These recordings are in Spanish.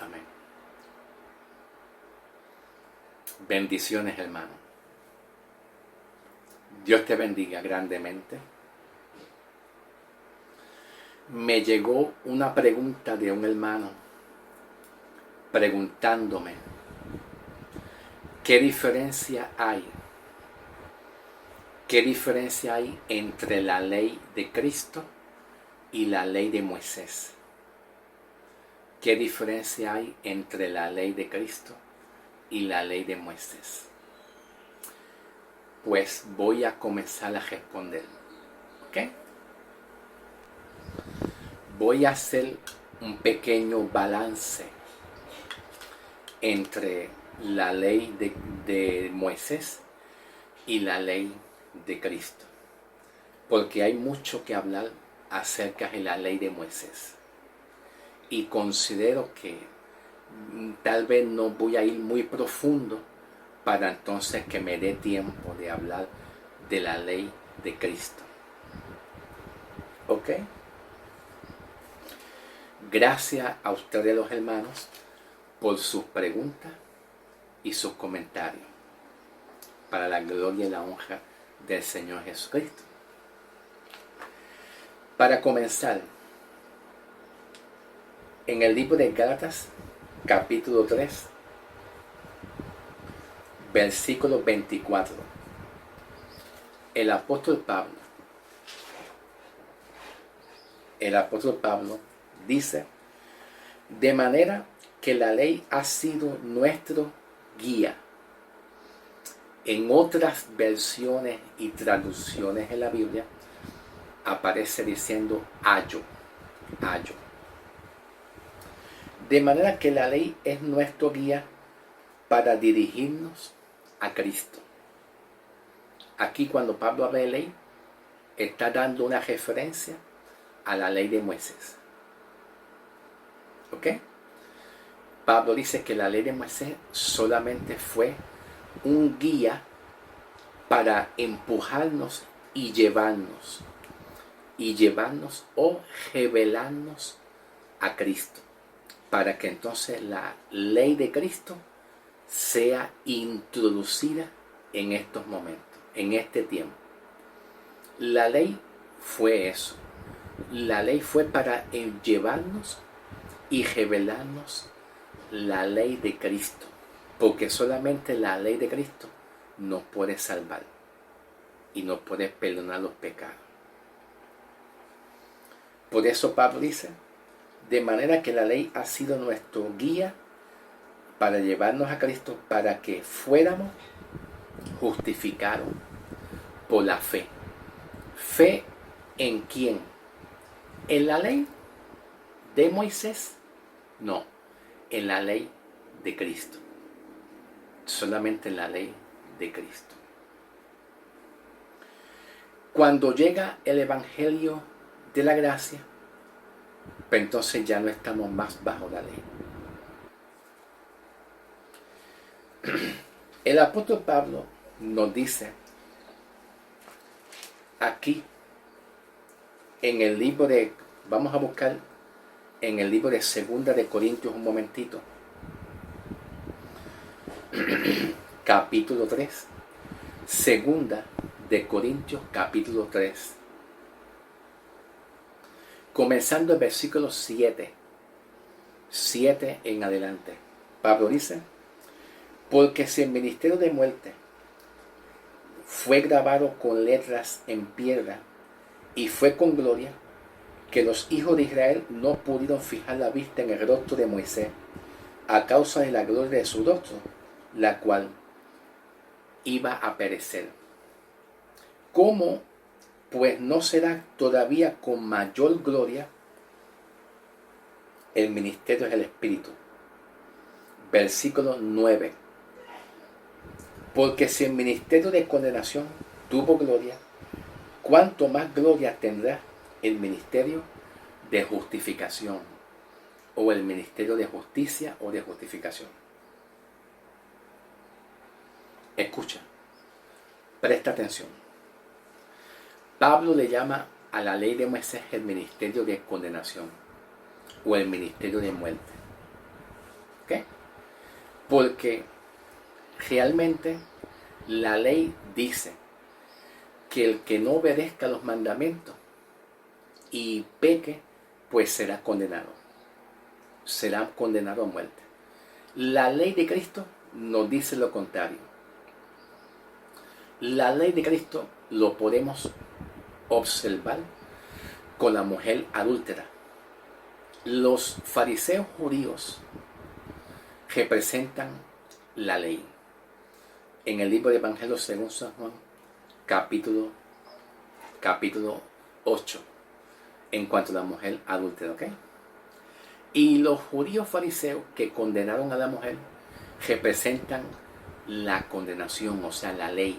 Amén. Bendiciones, hermano. Dios te bendiga grandemente. Me llegó una pregunta de un hermano preguntándome ¿qué diferencia hay entre la ley de Cristo y la ley de Moisés? ¿Qué diferencia hay entre la ley de Cristo y la ley de Moisés? Pues voy a comenzar a responder. ¿Ok? Voy a hacer un pequeño balance entre la ley de Moisés y la ley de Cristo, porque hay mucho que hablar acerca de la ley de Moisés y considero que tal vez no voy a ir muy profundo para entonces que me dé tiempo de hablar de la ley de Cristo. ¿Ok? Gracias a ustedes los hermanos por sus preguntas y sus comentarios, para la gloria y la honra del Señor Jesucristo. Para comenzar, en el libro de Gálatas, capítulo 3, versículo 24, el apóstol Pablo dice: de manera que la ley ha sido nuestro guía. En otras versiones y traducciones en la Biblia aparece diciendo ayo. De manera que la ley es nuestro guía para dirigirnos a Cristo. Aquí cuando Pablo habla de ley, está dando una referencia a la ley de Moisés. ¿Ok? Pablo dice que la ley de Moisés solamente fue un guía para empujarnos y llevarnos o revelarnos a Cristo, para que entonces la ley de Cristo sea introducida en estos momentos, en este tiempo. La ley fue eso. La ley fue para llevarnos y revelarnos la ley de Cristo, porque solamente la ley de Cristo nos puede salvar y nos puede perdonar los pecados. Por eso Pablo dice: de manera que la ley ha sido nuestro guía para llevarnos a Cristo, para que fuéramos justificados por la fe. ¿Fe en quién? ¿En la ley de Moisés? No, en la ley de Cristo. Solamente en la ley de Cristo. Cuando llega el Evangelio de la gracia, pues entonces ya no estamos más bajo la ley. El apóstol Pablo nos dice aquí en el libro de, vamos a buscar en el libro de Segunda de Corintios un momentito, capítulo 3, Segunda de Corintios capítulo 3, comenzando el versículo 7 en adelante. Pablo dice: porque si el ministerio de muerte fue grabado con letras en piedra y fue con gloria, que los hijos de Israel no pudieron fijar la vista en el rostro de Moisés a causa de la gloria de su rostro, la cual iba a perecer. ¿Cómo pues no será todavía con mayor gloria el ministerio del Espíritu? Versículo 9. Porque si el ministerio de condenación tuvo gloria, ¿cuánto más gloria tendrá el ministerio de justificación, o el ministerio de justicia o de justificación? Escucha, presta atención. Pablo le llama a la ley de Moisés el ministerio de condenación o el ministerio de muerte. ¿Ok? Porque realmente la ley dice que el que no obedezca los mandamientos y peque, pues será condenado. Será condenado a muerte. La ley de Cristo nos dice lo contrario. La ley de Cristo lo podemos observar con la mujer adúltera. Los fariseos judíos representan la ley. En el libro de Evangelio según San Juan, capítulo 8, en cuanto a la mujer adúltera, ¿ok? Y los judíos fariseos que condenaron a la mujer representan la condenación, o sea, la ley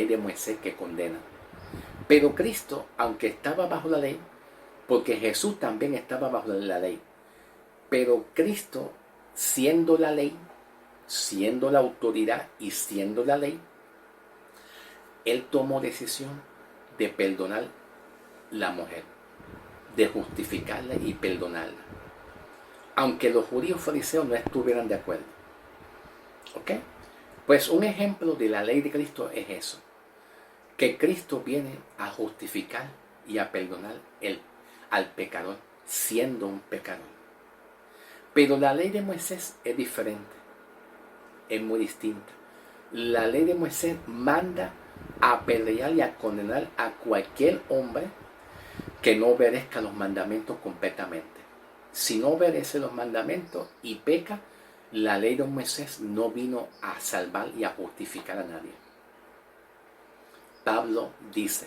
de Moisés que condena. Pero Cristo, aunque estaba bajo la ley, porque Jesús también estaba bajo la ley, pero Cristo, siendo la ley, siendo la autoridad y siendo la ley, Él tomó decisión de perdonar la mujer, de justificarla y perdonarla, aunque los judíos fariseos no estuvieran de acuerdo. ¿Ok? Pues un ejemplo de la ley de Cristo es eso, que Cristo viene a justificar y a perdonar al pecador, siendo un pecador. Pero la ley de Moisés es diferente, es muy distinta. La ley de Moisés manda a apedrear y a condenar a cualquier hombre que no obedezca los mandamientos completamente. Si no obedece los mandamientos y peca, la ley de Moisés no vino a salvar y a justificar a nadie. Pablo dice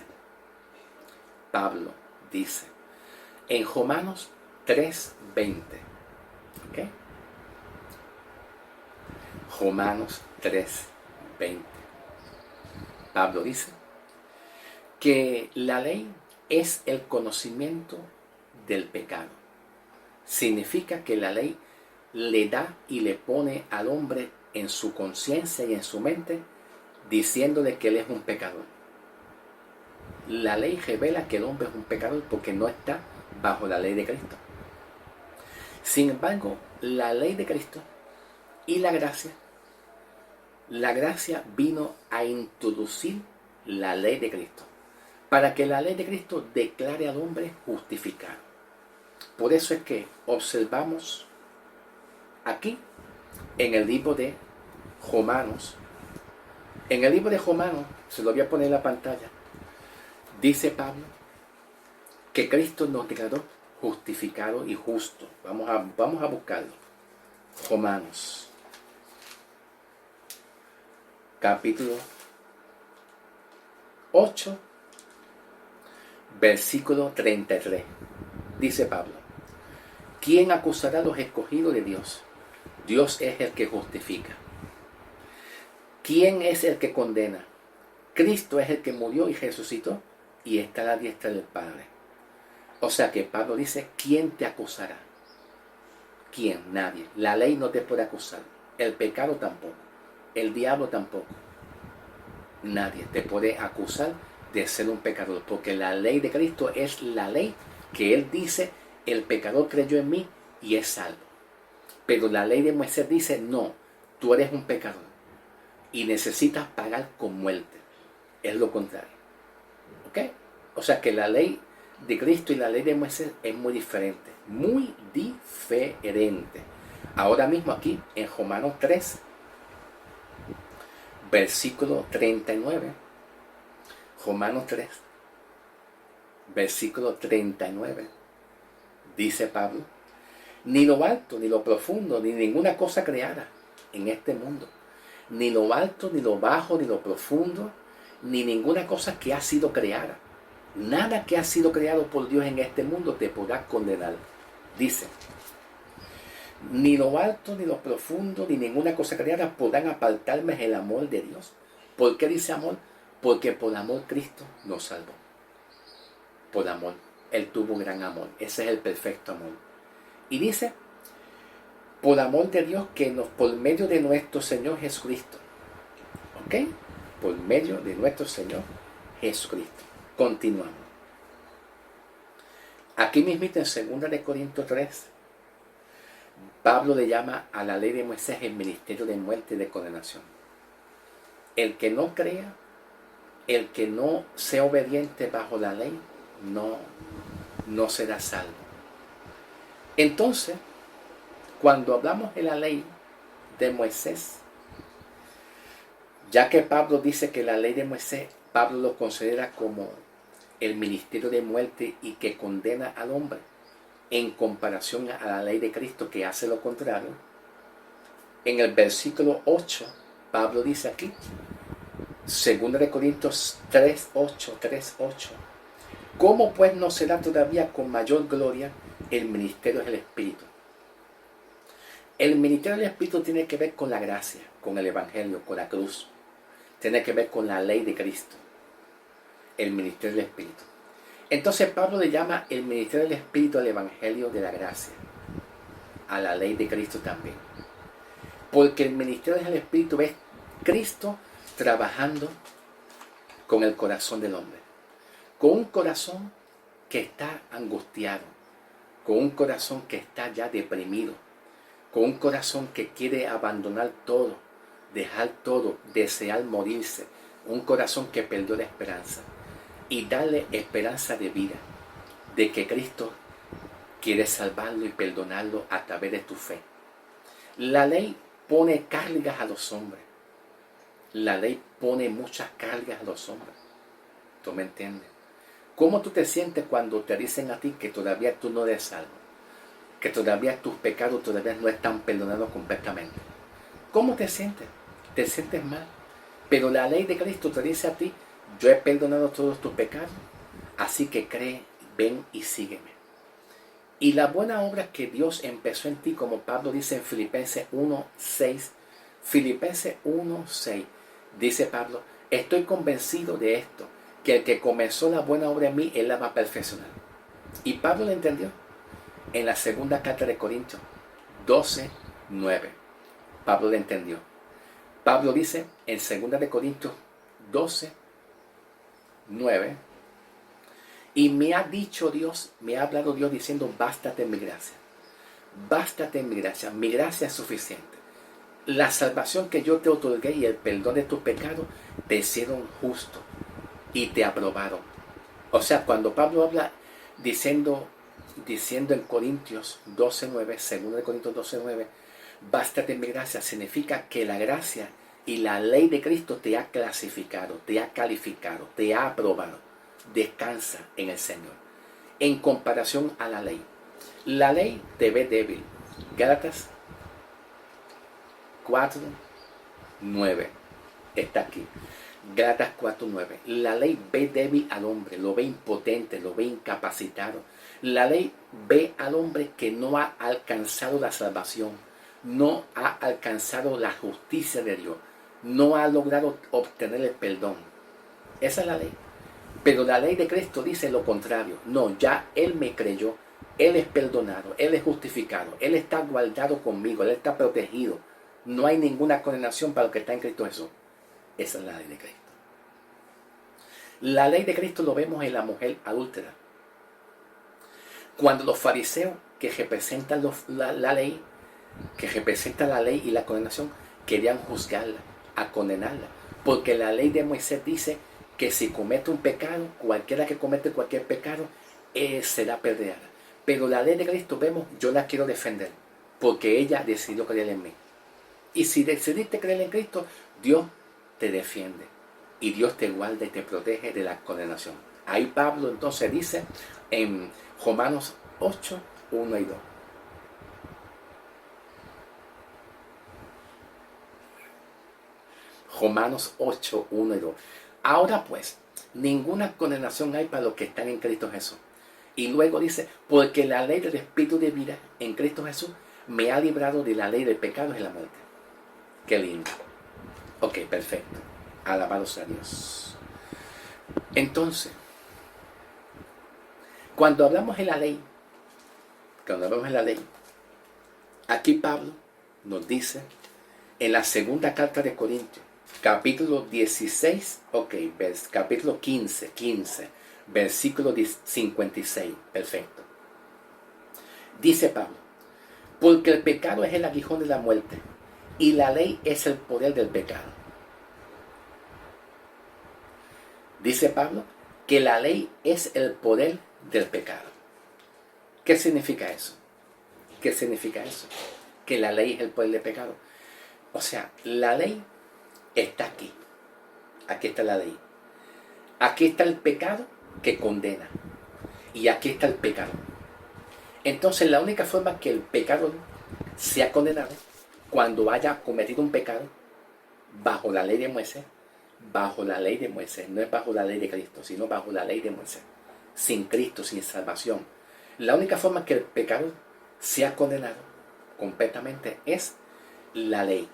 en Romanos 3:20, ¿ok? Romanos 3:20. Pablo dice que la ley es el conocimiento del pecado. Significa que la ley le da y le pone al hombre en su conciencia y en su mente, diciéndole que él es un pecador. La ley revela que el hombre es un pecador porque no está bajo la ley de Cristo. Sin embargo, la ley de Cristo y la gracia vino a introducir la ley de Cristo, para que la ley de Cristo declare al hombre justificado. Por eso es que observamos aquí en el libro de Romanos, se lo voy a poner en la pantalla, dice Pablo que Cristo nos declaró justificado y justo. Vamos a buscarlo. Romanos, capítulo 8, versículo 33. Dice Pablo: ¿quién acusará a los escogidos de Dios? Dios es el que justifica. ¿Quién es el que condena? Cristo es el que murió y resucitó y está a la diestra del Padre. O sea que Pablo dice: ¿quién te acusará? ¿Quién? Nadie. La ley no te puede acusar. El pecado tampoco. El diablo tampoco. Nadie te puede acusar de ser un pecador, porque la ley de Cristo es la ley que Él dice: el pecador creyó en mí y es salvo. Pero la ley de Moisés dice: no, tú eres un pecador y necesitas pagar con muerte. Es lo contrario. ¿Ok? O sea que la ley de Cristo y la ley de Moisés es muy diferente. Muy diferente. Ahora mismo aquí en Romanos 3, versículo 39. Romanos 3, versículo 39. Dice Pablo: ni lo alto, ni lo profundo, ni ninguna cosa creada en este mundo, ni lo alto, ni lo bajo, ni lo profundo, ni ninguna cosa que ha sido creada. Nada que ha sido creado por Dios en este mundo te podrá condenar. Dice: ni lo alto, ni lo profundo, ni ninguna cosa creada podrán apartarme del amor de Dios. ¿Por qué dice amor? Porque por amor Cristo nos salvó. Por amor. Él tuvo un gran amor. Ese es el perfecto amor. Y dice: por amor de Dios que por medio de nuestro Señor Jesucristo. ¿Ok? Por medio de nuestro Señor Jesucristo. Continuamos. Aquí mismo en 2 Corintios 3, Pablo le llama a la ley de Moisés el ministerio de muerte y de condenación. El que no crea, el que no sea obediente bajo la ley, no será salvo. Entonces, cuando hablamos de la ley de Moisés, ya que Pablo dice que la ley de Moisés, Pablo lo considera como el ministerio de muerte y que condena al hombre, en comparación a la ley de Cristo que hace lo contrario. En el versículo 8, Pablo dice aquí, 2 Corintios 3:8, ¿cómo pues no será todavía con mayor gloria el ministerio del Espíritu? El ministerio del Espíritu tiene que ver con la gracia, con el Evangelio, con la cruz. Tiene que ver con la ley de Cristo, el ministerio del Espíritu. Entonces Pablo le llama el ministerio del Espíritu al Evangelio de la gracia, a la ley de Cristo también. Porque el ministerio del Espíritu es Cristo trabajando con el corazón del hombre. Con un corazón que está angustiado, con un corazón que está ya deprimido, con un corazón que quiere abandonar todo, dejar todo, desear morirse, un corazón que perdió la esperanza, y darle esperanza de vida, de que Cristo quiere salvarlo y perdonarlo a través de tu fe. La ley pone cargas a los hombres. La ley pone muchas cargas a los hombres. ¿Tú me entiendes? ¿Cómo tú te sientes cuando te dicen a ti que todavía tú no eres salvo? Que todavía tus pecados todavía no están perdonados completamente. ¿Cómo te sientes? Te sientes mal. Pero la ley de Cristo te dice a ti, yo he perdonado todos tus pecados, así que cree, ven y sígueme. Y la buena obra que Dios empezó en ti, como Pablo dice en Filipenses 1:6, Filipenses 1:6, dice Pablo, estoy convencido de esto, que el que comenzó la buena obra en mí, Él la va a perfeccionar. Y Pablo lo entendió en la segunda carta de Corintios 12:9. Pablo lo entendió. Pablo dice en 2 de Corintios 12:9, y me ha dicho Dios, me ha hablado Dios diciendo, bástate en mi gracia. Bástate en mi gracia es suficiente. La salvación que yo te otorgué y el perdón de tus pecados te hicieron justo y te aprobaron. O sea, cuando Pablo habla diciendo en Corintios 12:9, 2 de Corintios 12:9, bástate en mi gracia, significa que la gracia y la ley de Cristo te ha clasificado, te ha calificado, te ha aprobado. Descansa en el Señor. En comparación a la ley. La ley te ve débil. Gálatas 4:9 está aquí. Gálatas 4:9. La ley ve débil al hombre, lo ve impotente, lo ve incapacitado. La ley ve al hombre que no ha alcanzado la salvación, no ha alcanzado la justicia de Dios, no ha logrado obtener el perdón. Esa es la ley. Pero la ley de Cristo dice lo contrario. No, ya Él me creyó, Él es perdonado, Él es justificado, Él está guardado conmigo, Él está protegido. No hay ninguna condenación para lo que está en Cristo Jesús. Esa es la ley de Cristo. La ley de Cristo lo vemos en la mujer adúltera. Cuando los fariseos que representan la ley, que representan la ley y la condenación, querían juzgarla, a condenarla. Porque la ley de Moisés dice que si comete un pecado, cualquiera que comete cualquier pecado, será apedreada. Pero la ley de Cristo, vemos, yo la quiero defender, porque ella decidió creer en mí. Y si decidiste creer en Cristo, Dios te defiende. Y Dios te guarda y te protege de la condenación. Ahí Pablo entonces dice en Romanos 8:1 y 2. Romanos 8:1 y 2. Ahora pues, ninguna condenación hay para los que están en Cristo Jesús. Y luego dice, porque la ley del Espíritu de vida en Cristo Jesús me ha librado de la ley del pecado y la muerte. Qué lindo. Ok, perfecto. Alabado sea Dios. Entonces, cuando hablamos de la ley, aquí Pablo nos dice en la segunda carta de Corintios, capítulo 16, capítulo 15, versículo 56, perfecto. Dice Pablo, Porque el pecado es el aguijón de la muerte y la ley es el poder del pecado. Dice Pablo que la ley es el poder del pecado. ¿Qué significa eso? ¿Qué significa eso? Que la ley es el poder del pecado. O sea, la ley está aquí. Aquí está la ley. Aquí está el pecado que condena. Y aquí está el pecado. Entonces la única forma que el pecado sea condenado, cuando haya cometido un pecado, bajo la ley de Moisés, bajo la ley de Moisés, no es bajo la ley de Cristo, sino bajo la ley de Moisés, sin Cristo, sin salvación. La única forma que el pecado sea condenado completamente es la ley.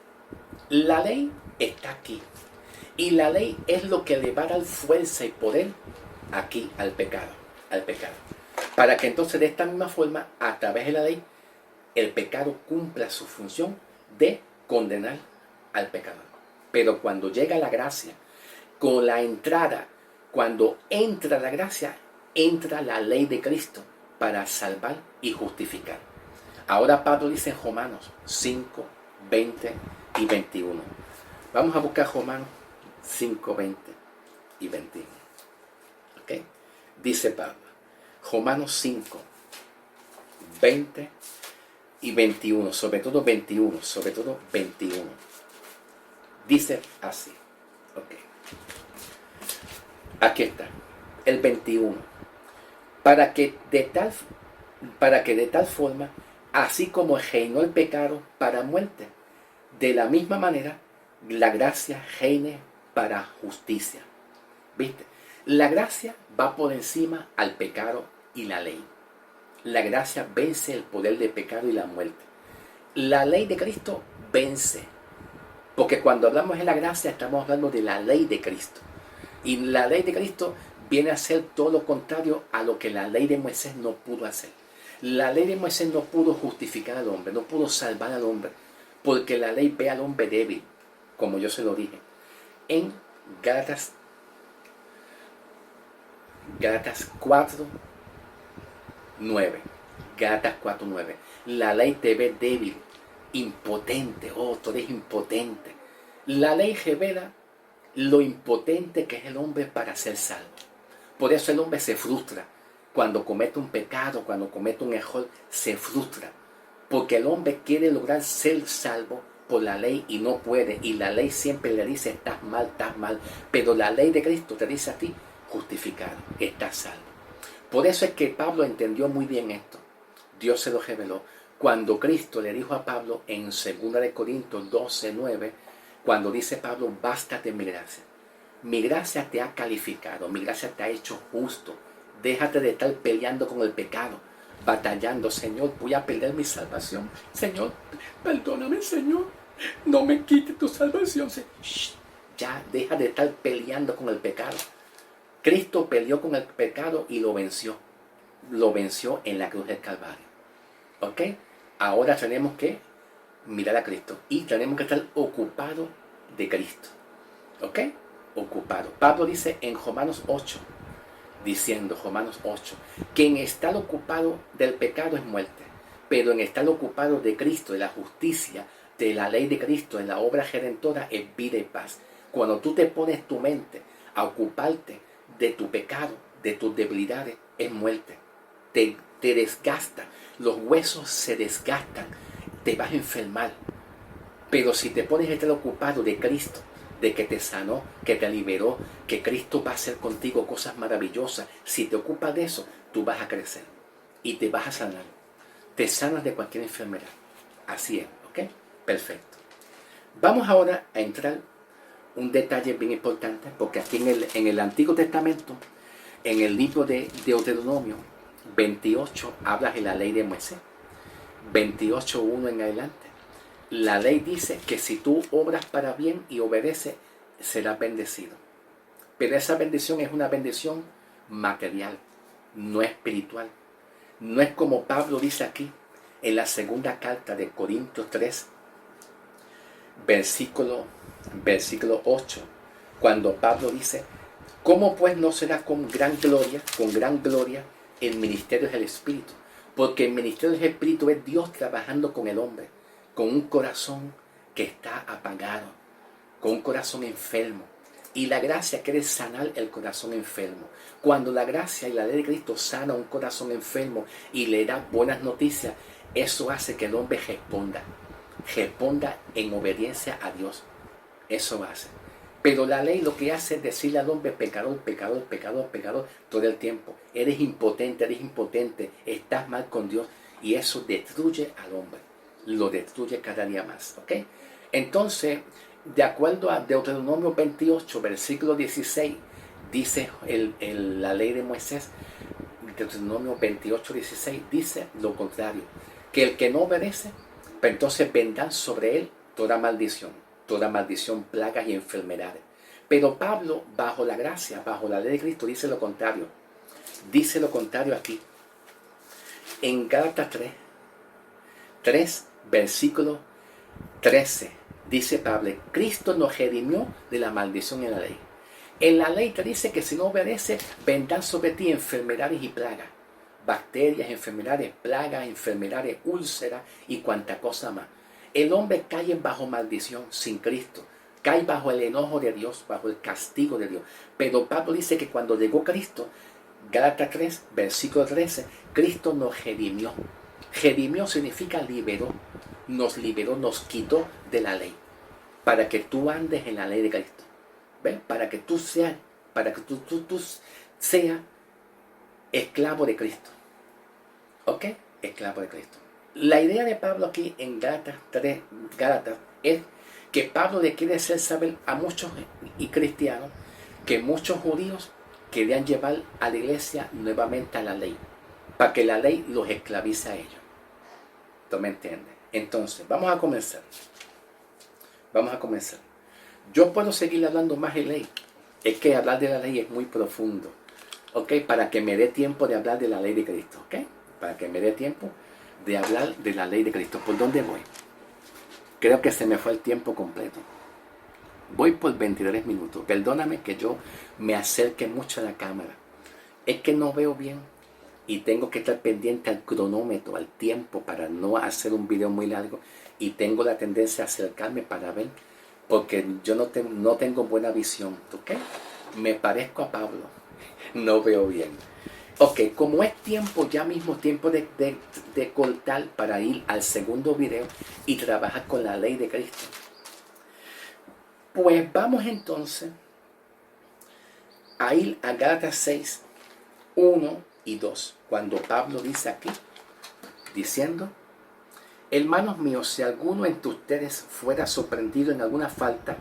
La ley está aquí. Y la ley es lo que le va a dar fuerza y poder aquí al pecado, Para que entonces de esta misma forma, a través de la ley, el pecado cumpla su función de condenar al pecador. Pero cuando llega la gracia, con la entrada, cuando entra la gracia, entra la ley de Cristo para salvar y justificar. Ahora Pablo dice en Romanos 5, 20 y 21. Vamos a buscar Romanos 5, 20 y 21. ¿Ok? Dice Pablo, Romanos 5, 20 y 21, sobre todo 21. Dice así. Ok. Aquí está. El 21. Para que de tal forma, así como reinó el pecado para muerte, de la misma manera la gracia reine para justicia. ¿Viste? La gracia va por encima al pecado y la ley. La gracia vence el poder del pecado y la muerte. La ley de Cristo vence. Porque cuando hablamos de la gracia estamos hablando de la ley de Cristo. Y la ley de Cristo viene a ser todo lo contrario a lo que la ley de Moisés no pudo hacer. La ley de Moisés no pudo justificar al hombre, no pudo salvar al hombre, porque la ley ve al hombre débil, como yo se lo dije. En Gálatas 4, 9. Gálatas 4, 9. La ley te ve débil, impotente. Oh, tú eres impotente. La ley revela lo impotente que es el hombre para ser salvo. Por eso el hombre se frustra. Cuando comete un pecado, cuando comete un error, se frustra. Porque el hombre quiere lograr ser salvo por la ley y no puede. Y la ley siempre le dice, estás mal. Pero la ley de Cristo te dice a ti, justificado, estás salvo. Por eso es que Pablo entendió muy bien esto. Dios se lo reveló. Cuando Cristo le dijo a Pablo en 2 Corintios 12, 9, cuando dice Pablo, bástate mi gracia. Mi gracia te ha calificado, mi gracia te ha hecho justo. Déjate de estar peleando con el pecado, batallando. Señor, voy a perder mi salvación. Señor, perdóname, Señor. No me quites tu salvación. Shh, ya, deja de estar peleando con el pecado. Cristo peleó con el pecado y lo venció. Lo venció en la cruz del Calvario. ¿Ok? Ahora tenemos que mirar a Cristo y tenemos que estar ocupados de Cristo. ¿Ok? Ocupado. Pablo dice en Romanos 8, que en estar ocupado del pecado es muerte, pero en estar ocupado de Cristo, de la justicia, de la ley de Cristo, de la obra redentora, es vida y paz. Cuando tú te pones tu mente a ocuparte de tu pecado, de tus debilidades, es muerte. Te desgasta, los huesos se desgastan, te vas a enfermar. Pero si te pones a estar ocupado de Cristo, de que te sanó, que te liberó, que Cristo va a hacer contigo cosas maravillosas, si te ocupas de eso, tú vas a crecer y te vas a sanar. Te sanas de cualquier enfermedad. Así es, ¿ok? Perfecto. Vamos ahora a entrar un detalle bien importante, porque aquí en el Antiguo Testamento, en el libro de Deuteronomio 28, habla de la ley de Moisés. 28:1 en adelante. La ley dice que si tú obras para bien y obedeces, serás bendecido. Pero esa bendición es una bendición material, no espiritual. No es como Pablo dice aquí en la segunda carta de Corintios 3, versículo 8, cuando Pablo dice, ¿cómo pues no será con gran gloria el ministerio del Espíritu? Porque el ministerio del Espíritu es Dios trabajando con el hombre, con un corazón que está apagado, con un corazón enfermo. Y la gracia quiere sanar el corazón enfermo. Cuando la gracia y la ley de Cristo sana un corazón enfermo y le da buenas noticias, eso hace que el hombre responda en obediencia a Dios. Eso hace. Pero la ley lo que hace es decirle al hombre pecador, pecador, pecador, pecador todo el tiempo. Eres impotente, estás mal con Dios. Y eso destruye al hombre. Lo destruye cada día más. ¿Ok? Entonces, de acuerdo a Deuteronomio 28, versículo 16, dice la ley de Moisés, Deuteronomio 28, 16, dice lo contrario. Que el que no obedece, pues entonces vendrán sobre él toda maldición, plagas y enfermedades. Pero Pablo, bajo la gracia, bajo la ley de Cristo, dice lo contrario. Dice lo contrario aquí. En Gálatas 3, versículo 13, dice Pablo, Cristo nos redimió de la maldición en la ley. En la ley te dice que si no obedeces, vendrán sobre ti enfermedades y plagas. Bacterias, enfermedades, plagas, enfermedades, úlceras y cuanta cosa más. El hombre cae bajo maldición sin Cristo. Cae bajo el enojo de Dios, bajo el castigo de Dios. Pero Pablo dice que cuando llegó Cristo, Gálatas 3, versículo 13, Cristo nos redimió. Redimió significa liberó. Nos liberó, nos quitó de la ley. Para que tú andes en la ley de Cristo. ¿Ven? Para que tú seas esclavo de Cristo. ¿Ok? Esclavo de Cristo. La idea de Pablo aquí en Gálatas es que Pablo le quiere hacer saber a muchos y cristianos que muchos judíos querían llevar a la iglesia nuevamente a la ley, para que la ley los esclavice a ellos. ¿Tú me entiendes? Entonces, vamos a comenzar. Yo puedo seguir hablando más de ley. Es que hablar de la ley es muy profundo. ¿Ok? Para que me dé tiempo de hablar de la ley de Cristo. ¿Ok? Para que me dé tiempo de hablar de la ley de Cristo. ¿Por dónde voy? Creo que se me fue el tiempo completo. Voy por 23 minutos. Perdóname que yo me acerque mucho a la cámara. Es que no veo bien. Y tengo que estar pendiente al cronómetro, al tiempo, para no hacer un video muy largo. Y tengo la tendencia a acercarme para ver. Porque yo no tengo buena visión. ¿Ok? Me parezco a Pablo. No veo bien. Ok, como es tiempo, ya mismo tiempo de cortar para ir al segundo video y trabajar con la ley de Cristo. Pues vamos entonces a ir a Gálatas 6, 1 y 2. Cuando Pablo dice aquí, diciendo, hermanos míos, si alguno entre ustedes fuera sorprendido en alguna falta,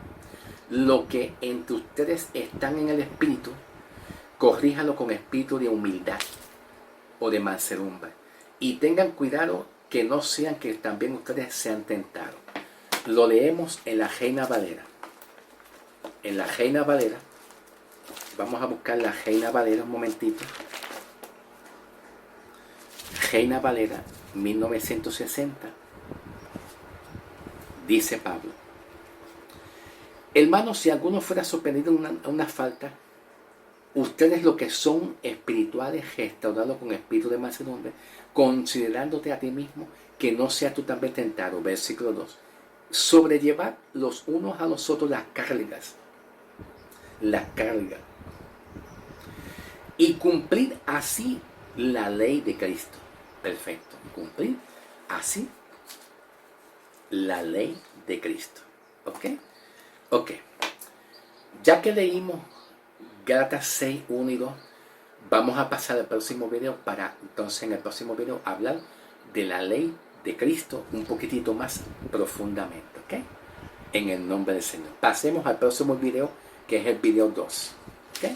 lo que entre ustedes están en el Espíritu, corríjalo con espíritu de humildad o de mansedumbre. Y tengan cuidado que no sean que también ustedes sean tentados. Lo leemos en la Reina Valera. En la Reina Valera. Vamos a buscar la Reina Valera un momentito. Reina Valera, 1960. Dice Pablo. Hermanos, si alguno fuera sorprendido en una falta, ustedes lo que son espirituales, restaurados con espíritu de mansedumbre, considerándote a ti mismo, que no seas tú también tentado. Versículo 2. Sobrellevar los unos a los otros las cargas. Y cumplir así la ley de Cristo. Perfecto. Cumplir así la ley de Cristo. ¿Ok? Ok. Ya que leímos Gálatas 6, 1 y 2, vamos a pasar al próximo video para entonces en el próximo video hablar de la ley de Cristo un poquitito más profundamente, ¿ok? En el nombre del Señor. Pasemos al próximo video, que es el video 2, ¿ok?